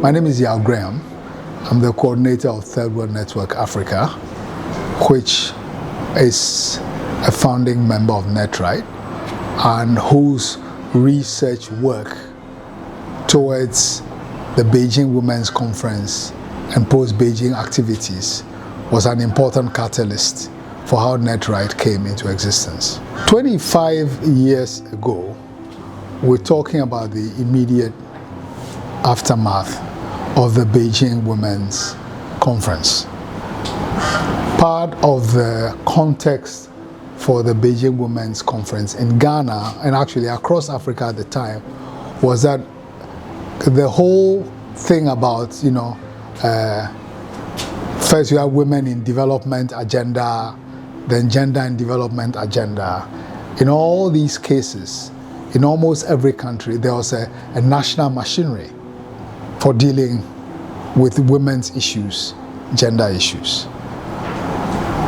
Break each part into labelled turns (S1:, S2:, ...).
S1: My name is Yao Graham. I'm the coordinator of Third World Network Africa, which is a founding member of NETRIGHT and whose research work towards the Beijing Women's Conference and post-Beijing activities was an important catalyst for how NETRIGHT came into existence. 25 years ago, we're talking about the immediate aftermath of the Beijing Women's Conference. Part of the context for the Beijing Women's Conference in Ghana, and actually across Africa at the time, was that the whole thing about, first you have women in development agenda, then gender and development agenda. In all these cases, in almost every country, there was a national machinery for dealing with women's issues, gender issues.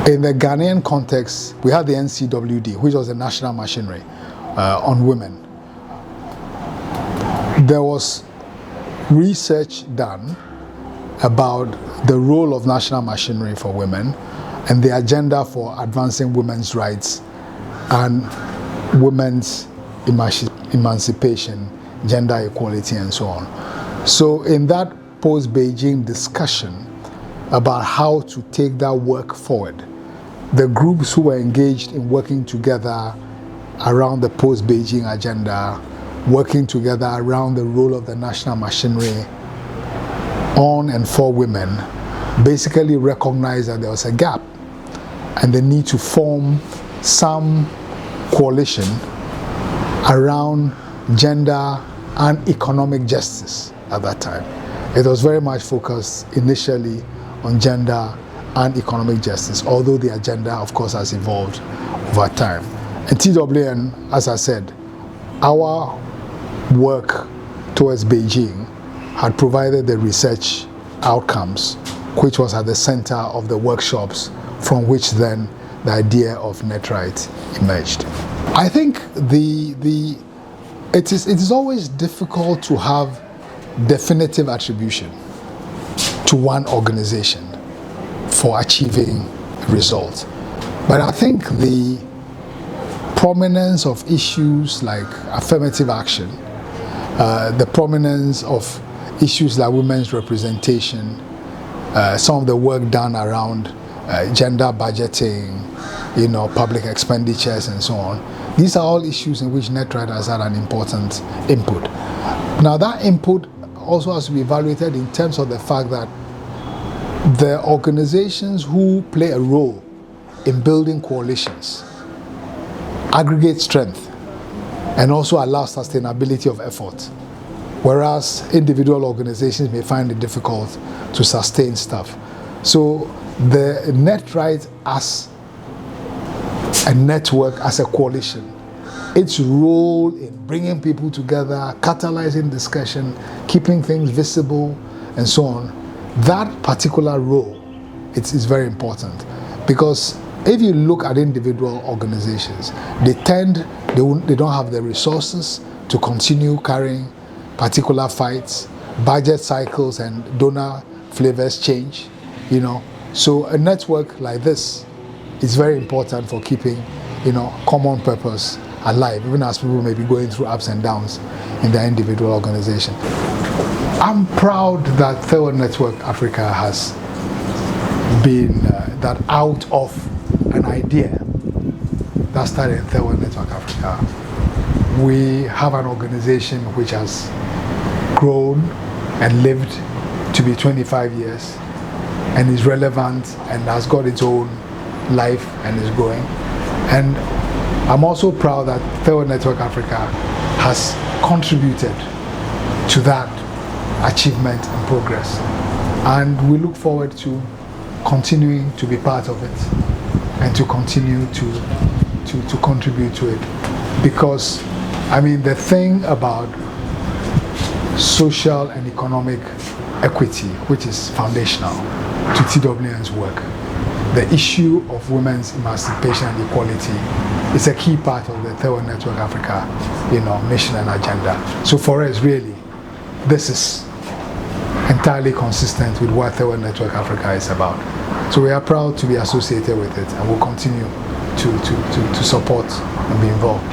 S1: In the Ghanaian context, we had the NCWD, which was a national machinery on women. There was research done about the role of national machinery for women and the agenda for advancing women's rights and women's emancipation, gender equality, and so on. So in that post-Beijing discussion about how to take that work forward, the groups who were engaged in working together around the post-Beijing agenda, working together around the role of the national machinery on and for women, basically recognized that there was a gap and the need to form some coalition around gender and economic justice at that time. It was very much focused initially on gender and economic justice, although the agenda, of course, has evolved over time. And TWN, as I said, our work towards Beijing had provided the research outcomes, which was at the center of the workshops from which then the idea of NETRIGHT emerged. I think it is always difficult to have definitive attribution to one organization for achieving results. But I think the prominence of issues like affirmative action, the prominence of issues like women's representation, some of the work done around gender budgeting, public expenditures and so on. These are all issues in which NETRIGHT has had an important input. Now that input also has to be evaluated in terms of the fact that the organizations who play a role in building coalitions aggregate strength and also allow sustainability of effort, whereas individual organizations may find it difficult to sustain stuff. So the NETRIGHT as a network, as a coalition, its role in bringing people together, catalyzing discussion, keeping things visible, and so on, that particular role is very important. Because if you look at individual organizations, they don't have the resources to continue carrying particular fights, budget cycles and donor flavors change, So a network like this is very important for keeping, common purpose alive, even as people may be going through ups and downs in their individual organization. I'm proud that Third World Network Africa has been that out of an idea that started in Third World Network Africa, we have an organization which has grown and lived to be 25 years and is relevant and has got its own life and is growing. And I'm also proud that Third World Network Africa has contributed to that achievement and progress. And we look forward to continuing to be part of it and to continue to contribute to it. Because, the thing about social and economic equity, which is foundational to TWN's work, the issue of women's emancipation and equality is a key part of the Third World Network Africa, mission and agenda. So for us, really, this is entirely consistent with what Third World Network Africa is about. So we are proud to be associated with it, and we'll continue to support and be involved.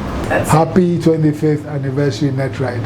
S1: Happy 25th anniversary NETRIGHT.